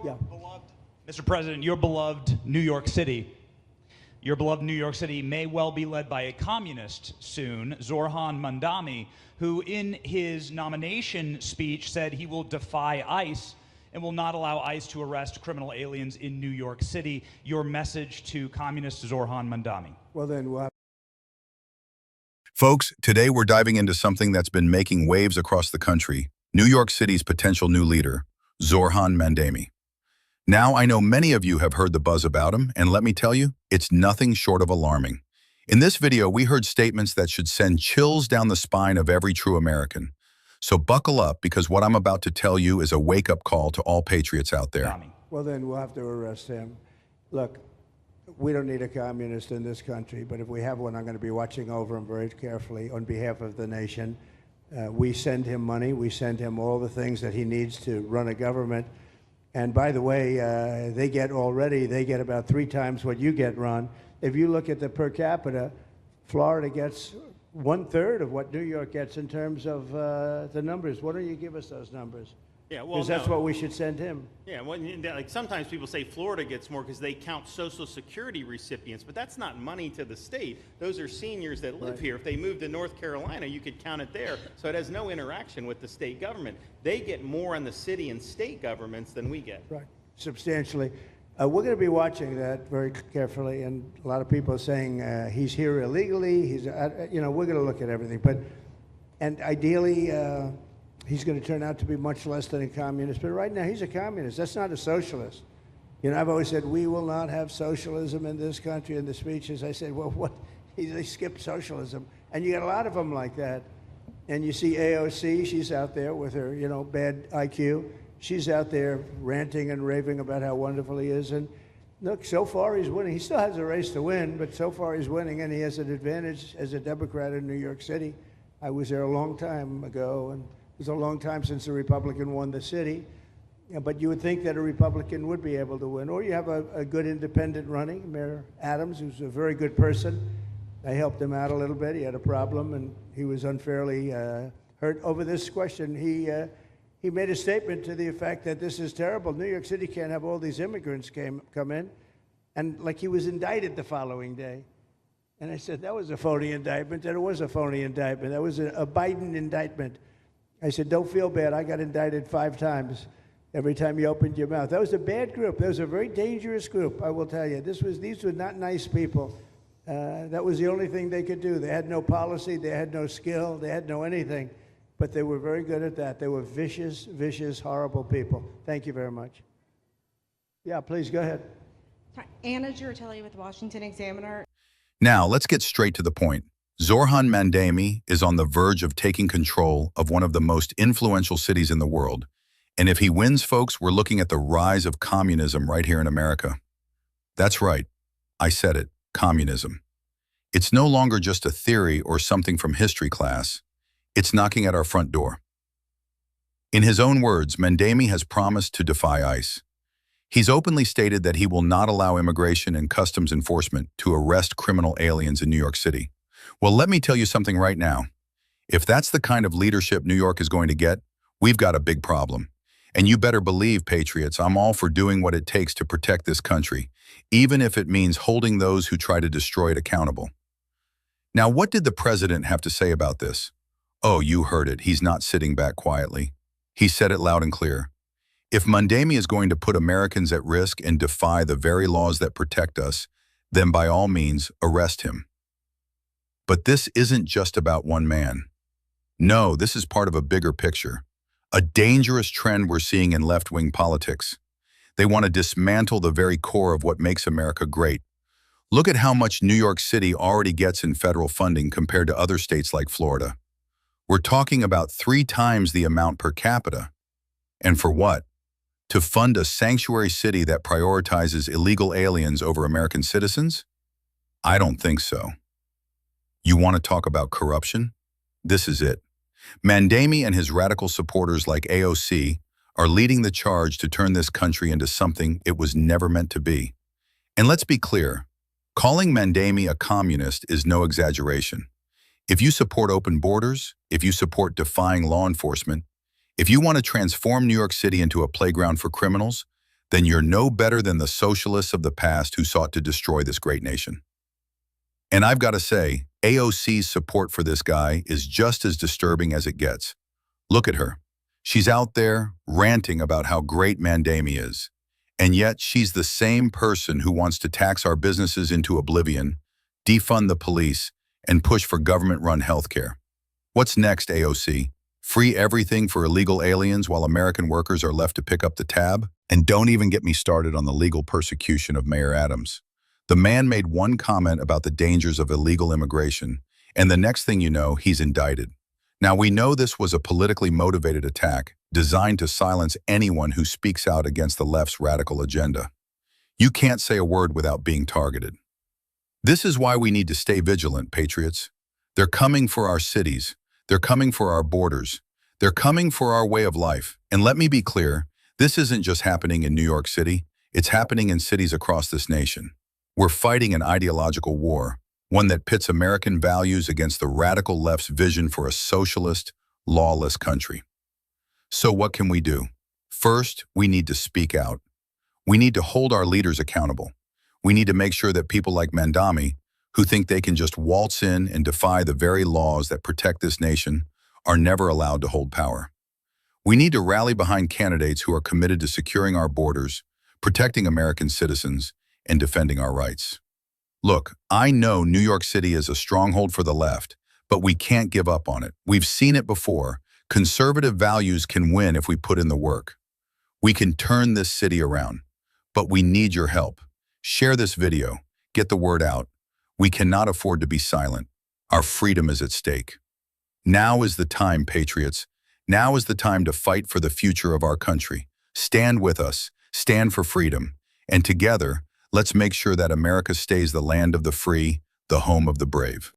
Yeah. Mr. President, your beloved New York City. Your beloved New York City may well be led by a communist soon, Zorhan Mandami, who in his nomination speech said he will defy ICE and will not allow ICE to arrest criminal aliens in New York City. Your message to communist Zorhan Mandami. Well, then we'll have. Folks, today we're diving into something that's been making waves across the country, New York City's potential new leader, Zorhan Mandami. Now, I know many of you have heard the buzz about him, and let me tell you, it's nothing short of alarming. In this video, we heard statements that should send chills down the spine of every true American. So buckle up, because what I'm about to tell you is a wake-up call to all patriots out there. Well, then we'll have to arrest him. Look, we don't need a communist in this country, but if we have one, I'm going to be watching over him very carefully on behalf of the nation. We send him money. We send him all the things that he needs to run a government. And by the way, they get about 3 times what you get, Ron. If you look at the per capita, Florida gets 1/3 of what New York gets in terms of the numbers. Why don't you give us those numbers? Yeah, well, because that's what we should send him. Yeah, well, like sometimes people say Florida gets more because they count Social Security recipients, but that's not money to the state. Those are seniors that live here. If they moved to North Carolina, you could count it there. So it has no interaction with the state government. They get more in the city and state governments than we get. Right, substantially. We're going to be watching that very carefully, and a lot of people are saying he's here illegally. He's, we're going to look at everything, and ideally. He's going to turn out to be much less than a communist. But right now, he's a communist. That's not a socialist. You know, I've always said, we will not have socialism in this country. In the speeches, I said, well, what? They skipped socialism. And you got a lot of them like that. And you see AOC, she's out there with her, bad IQ. She's out there ranting and raving about how wonderful he is. And look, so far he's winning. He still has a race to win, but so far he's winning, and he has an advantage as a Democrat in New York City. I was there a long time ago, and it was a long time since a Republican won the city, but you would think that a Republican would be able to win. Or you have a good independent running, Mayor Adams, who's a very good person. I helped him out a little bit. He had a problem, and he was unfairly hurt over this question. He made a statement to the effect that this is terrible. New York City can't have all these immigrants come in, and like he was indicted the following day. And I said, that was a phony indictment, and it was a phony indictment. That was a Biden indictment. I said, don't feel bad. I got indicted 5 times every time you opened your mouth. That was a bad group. That was a very dangerous group, I will tell you. These were not nice people. That was the only thing they could do. They had no policy. They had no skill. They had no anything. But they were very good at that. They were vicious, vicious, horrible people. Thank you very much. Yeah, please, go ahead. Anna Giurtelli with the Washington Examiner. Now, let's get straight to the point. Zorhan Mandami is on the verge of taking control of one of the most influential cities in the world. And if he wins, folks, we're looking at the rise of communism right here in America. That's right. I said it, communism. It's no longer just a theory or something from history class. It's knocking at our front door. In his own words, Mandami has promised to defy ICE. He's openly stated that he will not allow immigration and customs enforcement to arrest criminal aliens in New York City. Well, let me tell you something right now. If that's the kind of leadership New York is going to get, we've got a big problem. And you better believe, Patriots, I'm all for doing what it takes to protect this country, even if it means holding those who try to destroy it accountable. Now, what did the president have to say about this? Oh, you heard it. He's not sitting back quietly. He said it loud and clear. If Mandami is going to put Americans at risk and defy the very laws that protect us, then by all means, arrest him. But this isn't just about one man. No, this is part of a bigger picture, a dangerous trend we're seeing in left-wing politics. They want to dismantle the very core of what makes America great. Look at how much New York City already gets in federal funding compared to other states like Florida. We're talking about 3 times the amount per capita. And for what? To fund a sanctuary city that prioritizes illegal aliens over American citizens? I don't think so. You want to talk about corruption? This is it. Mandami and his radical supporters like AOC are leading the charge to turn this country into something it was never meant to be. And let's be clear, calling Mandami a communist is no exaggeration. If you support open borders, if you support defying law enforcement, if you want to transform New York City into a playground for criminals, then you're no better than the socialists of the past who sought to destroy this great nation. And I've got to say, AOC's support for this guy is just as disturbing as it gets. Look at her. She's out there ranting about how great Mandami is. And yet she's the same person who wants to tax our businesses into oblivion, defund the police, and push for government-run healthcare. What's next, AOC? Free everything for illegal aliens while American workers are left to pick up the tab? And don't even get me started on the legal persecution of Mayor Adams. The man made one comment about the dangers of illegal immigration, and the next thing you know, he's indicted. Now, we know this was a politically motivated attack designed to silence anyone who speaks out against the left's radical agenda. You can't say a word without being targeted. This is why we need to stay vigilant, Patriots. They're coming for our cities. They're coming for our borders. They're coming for our way of life. And let me be clear, this isn't just happening in New York City. It's happening in cities across this nation. We're fighting an ideological war, one that pits American values against the radical left's vision for a socialist, lawless country. So what can we do? First, we need to speak out. We need to hold our leaders accountable. We need to make sure that people like Mandami, who think they can just waltz in and defy the very laws that protect this nation, are never allowed to hold power. We need to rally behind candidates who are committed to securing our borders, protecting American citizens, and defending our rights. Look, I know New York City is a stronghold for the left, but we can't give up on it. We've seen it before. Conservative values can win if we put in the work. We can turn this city around, but we need your help. Share this video. Get the word out. We cannot afford to be silent. Our freedom is at stake. Now is the time, Patriots. Now is the time to fight for the future of our country. Stand with us. Stand for freedom. And together, let's make sure that America stays the land of the free, the home of the brave.